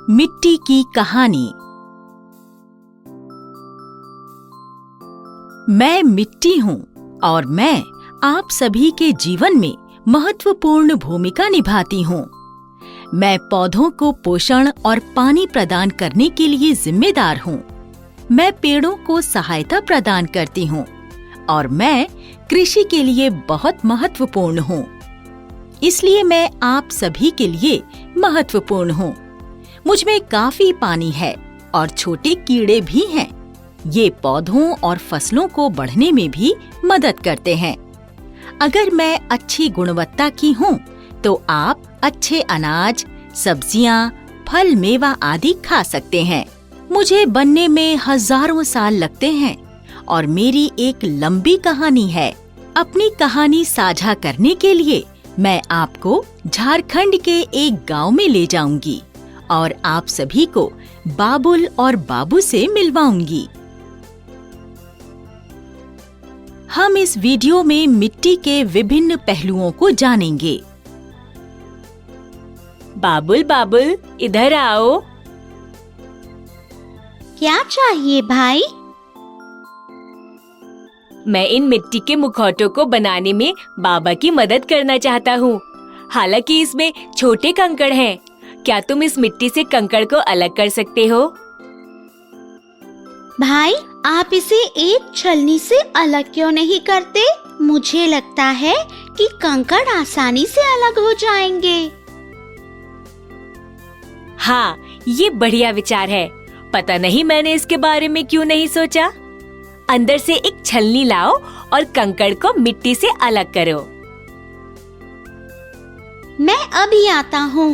मिट्टी की कहानी। मैं मिट्टी हूँ और मैं आप सभी के जीवन में महत्वपूर्ण भूमिका निभाती हूँ। मैं पौधों को पोषण और पानी प्रदान करने के लिए जिम्मेदार हूँ। मैं पेड़ों को सहायता प्रदान करती हूँ और मैं कृषि के लिए बहुत महत्वपूर्ण हूँ। इसलिए मैं आप सभी के लिए महत्वपूर्ण हूँ। मुझ में काफी पानी है और छोटे कीड़े भी हैं। ये पौधों और फसलों को बढ़ने में भी मदद करते हैं। अगर मैं अच्छी गुणवत्ता की हूँ तो आप अच्छे अनाज, सब्जियाँ, फल, मेवा आदि खा सकते हैं। मुझे बनने में हजारों साल लगते हैं और मेरी एक लंबी कहानी है। अपनी कहानी साझा करने के लिए मैं आपको झारखंड के एक गांव में ले जाऊंगी और आप सभी को बाबुल और बाबू से मिलवाऊंगी। हम इस वीडियो में मिट्टी के विभिन्न पहलुओं को जानेंगे। बाबुल बाबुल, इधर आओ। क्या चाहिए भाई? मैं इन मिट्टी के मुखौटों को बनाने में बाबा की मदद करना चाहता हूँ। हालांकि इसमें छोटे कंकड़ हैं। क्या तुम इस मिट्टी से कंकड़ को अलग कर सकते हो? भाई, आप इसे एक छलनी से अलग क्यों नहीं करते? मुझे लगता है कि कंकड़ आसानी से अलग हो जाएंगे। हाँ, ये बढ़िया विचार है। पता नहीं मैंने इसके बारे में क्यों नहीं सोचा। अंदर से एक छलनी लाओ और कंकड़ को मिट्टी से अलग करो। मैं अभी आता हूँ।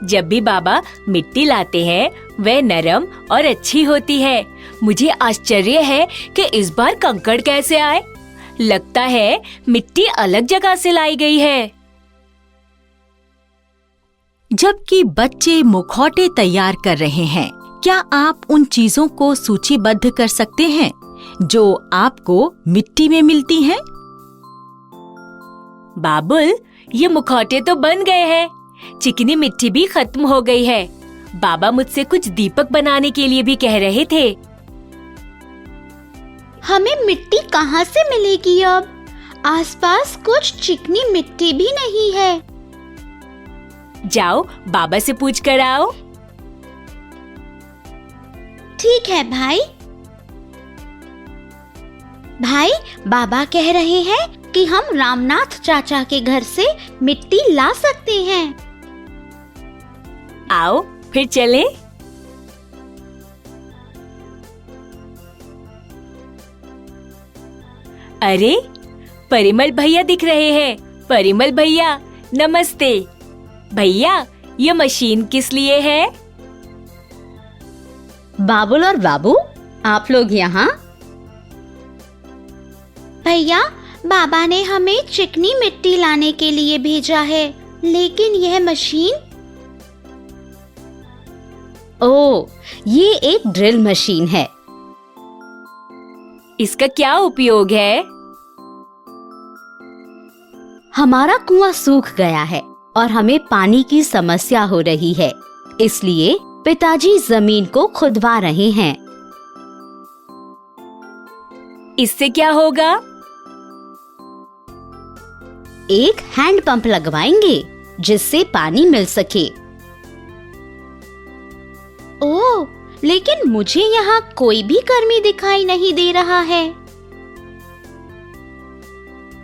जब भी बाबा मिट्टी लाते हैं, वह नरम और अच्छी होती है। मुझे आश्चर्य है कि इस बार कंकड़ कैसे आए। लगता है मिट्टी अलग जगह से लाई गई है। जबकि बच्चे मुखौटे तैयार कर रहे हैं, क्या आप उन चीजों को सूचीबद्ध कर सकते हैं जो आपको मिट्टी में मिलती हैं? बाबुल, ये मुखौटे तो बन गए हैं। चिकनी मिट्टी भी खत्म हो गई है। बाबा मुझसे कुछ दीपक बनाने के लिए भी कह रहे थे। हमें मिट्टी कहाँ से मिलेगी अब? आसपास कुछ चिकनी मिट्टी भी नहीं है। जाओ, बाबा से पूछ कर आओ। ठीक है भाई। भाई, बाबा कह रहे हैं कि हम रामनाथ चाचा के घर से मिट्टी ला सकते हैं। आओ, फिर चलें। अरे, परिमल भैया दिख रहे हैं। परिमल भैया, नमस्ते। भैया, ये मशीन किस लिए है? बाबुल और बाबू, आप लोग यहाँ? भैया, बाबा ने हमें चिकनी मिट्टी लाने के लिए भेजा है, लेकिन यह मशीन? ओह, ये एक ड्रिल मशीन है। इसका क्या उपयोग है? हमारा कुआं सूख गया है और हमें पानी की समस्या हो रही है। इसलिए पिताजी जमीन को खुदवा रहे हैं। इससे क्या होगा? एक हैंड पंप लगवाएंगे जिससे पानी मिल सके। ओह, लेकिन मुझे यहाँ कोई भी कर्मी दिखाई नहीं दे रहा है।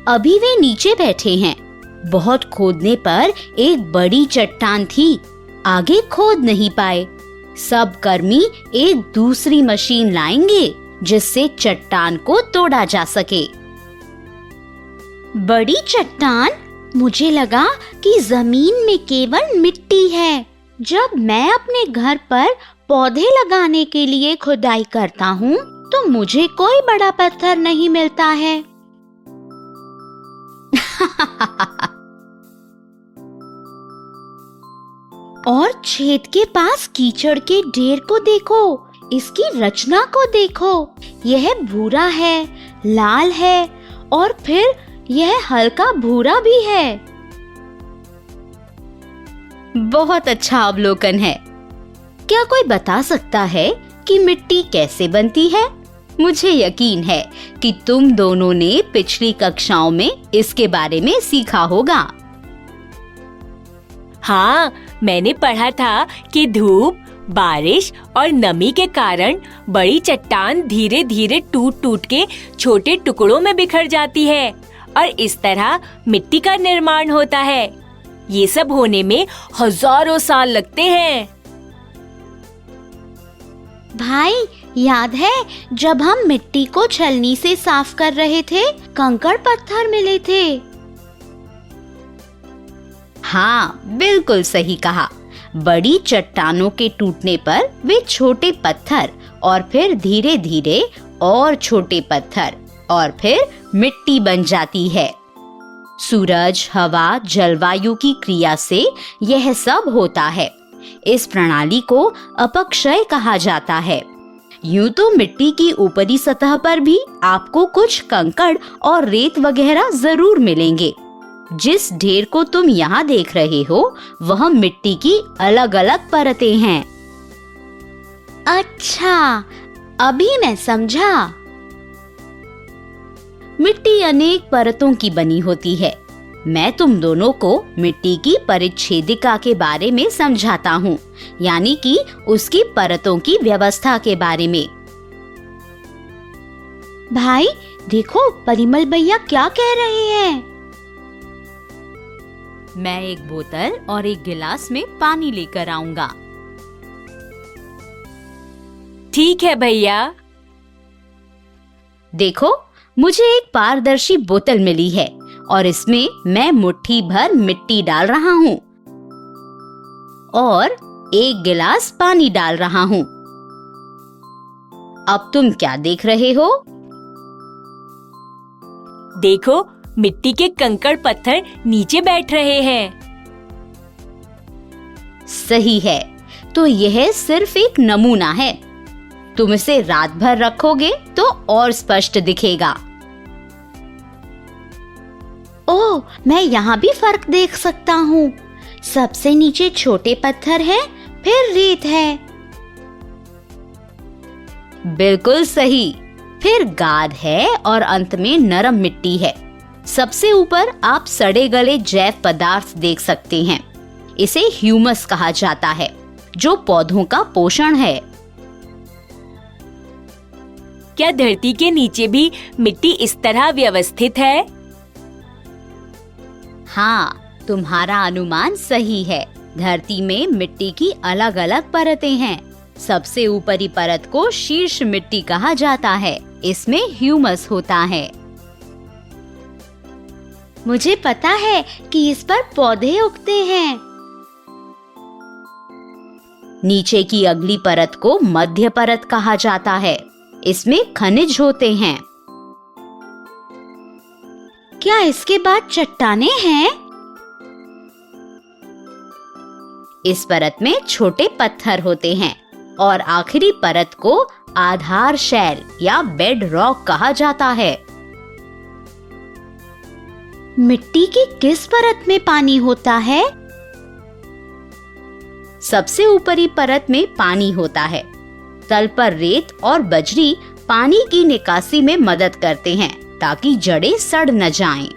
अभी वे नीचे बैठे हैं। बहुत खोदने पर एक बड़ी चट्टान थी। आगे खोद नहीं पाए। सब कर्मी एक दूसरी मशीन लाएंगे जिससे चट्टान को तोड़ा जा सके। बड़ी चट्टान? मुझे लगा कि जमीन में केवल मिट्टी है। जब मैं अपने घर पर पौधे लगाने के लिए खुदाई करता हूँ तो मुझे कोई बड़ा पत्थर नहीं मिलता है। और छेद के पास कीचड़ के ढेर को देखो। इसकी रचना को देखो। यह भूरा है, लाल है और फिर यह हल्का भूरा भी है। बहुत अच्छा अवलोकन है। क्या कोई बता सकता है कि मिट्टी कैसे बनती है? मुझे यकीन है कि तुम दोनों ने पिछली कक्षाओं में इसके बारे में सीखा होगा। हाँ, मैंने पढ़ा था कि धूप, बारिश और नमी के कारण बड़ी चट्टान धीरे धीरे टूट टूट के छोटे टुकड़ों में बिखर जाती है और इस तरह मिट्टी का निर्माण होता है। ये सब होने में हजारों साल लगते हैं। भाई, याद है जब हम मिट्टी को छलनी से साफ कर रहे थे, कंकड़ पत्थर मिले थे। हाँ, बिल्कुल सही कहा। बड़ी चट्टानों के टूटने पर वे छोटे पत्थर और फिर धीरे धीरे और छोटे पत्थर और फिर मिट्टी बन जाती है। सूरज, हवा, जलवायु की क्रिया से यह सब होता है। इस प्रणाली को अपक्षय कहा जाता है। यूं तो मिट्टी की ऊपरी सतह पर भी आपको कुछ कंकड़ और रेत वगैरह जरूर मिलेंगे। जिस ढेर को तुम यहाँ देख रहे हो वह मिट्टी की अलग अलग परतें हैं। अच्छा, अभी मैं समझा। मिट्टी अनेक परतों की बनी होती है। मैं तुम दोनों को मिट्टी की परिच्छेदिका के बारे में समझाता हूँ, यानी कि उसकी परतों की व्यवस्था के बारे में। भाई देखो, परिमल भैया क्या कह रहे हैं। मैं एक बोतल और एक गिलास में पानी लेकर आऊंगा। ठीक है भैया। देखो, मुझे एक पारदर्शी बोतल मिली है और इसमें मैं मुट्ठी भर मिट्टी डाल रहा हूँ और एक गिलास पानी डाल रहा हूँ। अब तुम क्या देख रहे हो? देखो, मिट्टी के कंकड़ पत्थर नीचे बैठ रहे हैं। सही है। तो यह सिर्फ एक नमूना है। तुम इसे रात भर रखोगे तो और स्पष्ट दिखेगा। ओह, मैं यहाँ भी फर्क देख सकता हूँ। सबसे नीचे छोटे पत्थर हैं, फिर रेत है। बिल्कुल सही। फिर गाद है और अंत में नरम मिट्टी है। सबसे ऊपर आप सड़े गले जैव पदार्थ देख सकते हैं। इसे ह्यूमस कहा जाता है, जो पौधों का पोषण है। क्या धरती के नीचे भी मिट्टी इस तरह व्यवस्थित है? हाँ, तुम्हारा अनुमान सही है। धरती में मिट्टी की अलग अलग परतें हैं। सबसे ऊपरी परत को शीर्ष मिट्टी कहा जाता है। इसमें ह्यूमस होता है। मुझे पता है कि इस पर पौधे उगते हैं। नीचे की अगली परत को मध्य परत कहा जाता है। इसमें खनिज होते हैं। क्या इसके बाद चट्टानें हैं? इस परत में छोटे पत्थर होते हैं और आखिरी परत को आधार शैल या बेड रॉक कहा जाता है। मिट्टी की किस परत में पानी होता है? सबसे ऊपरी परत में पानी होता है। तल पर रेत और बजरी पानी की निकासी में मदद करते हैं ताकि जड़ें सड़ न जाएं।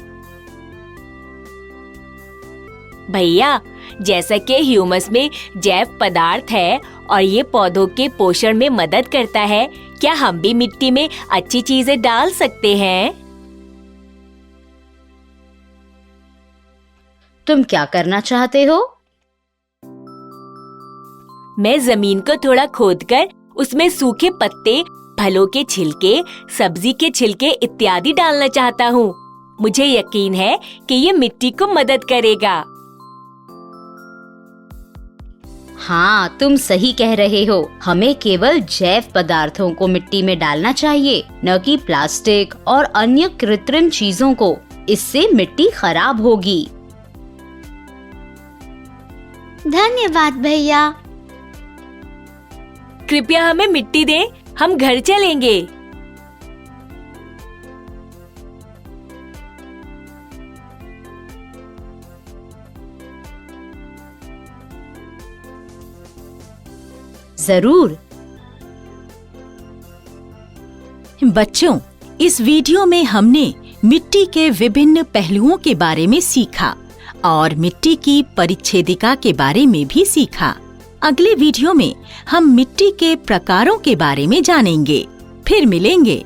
भैया, जैसा कि ह्यूमस में जैव पदार्थ है और ये पौधों के पोषण में मदद करता है, क्या हम भी मिट्टी में अच्छी चीजें डाल सकते हैं? तुम क्या करना चाहते हो? मैं जमीन को थोड़ा खोदकर उसमें सूखे पत्ते, फलों के छिलके, सब्जी के छिलके इत्यादि डालना चाहता हूँ। मुझे यकीन है कि ये मिट्टी को मदद करेगा। हाँ, तुम सही कह रहे हो। हमें केवल जैव पदार्थों को मिट्टी में डालना चाहिए, न कि प्लास्टिक और अन्य कृत्रिम चीजों को। इससे मिट्टी खराब होगी। धन्यवाद भैया। कृपया हमें मिट्टी दें, हम घर चलेंगे। जरूर। बच्चों, इस वीडियो में हमने मिट्टी के विभिन्न पहलुओं के बारे में सीखा और मिट्टी की परिच्छेदिका के बारे में भी सीखा। अगले वीडियो में हम मिट्टी के प्रकारों के बारे में जानेंगे। फिर मिलेंगे।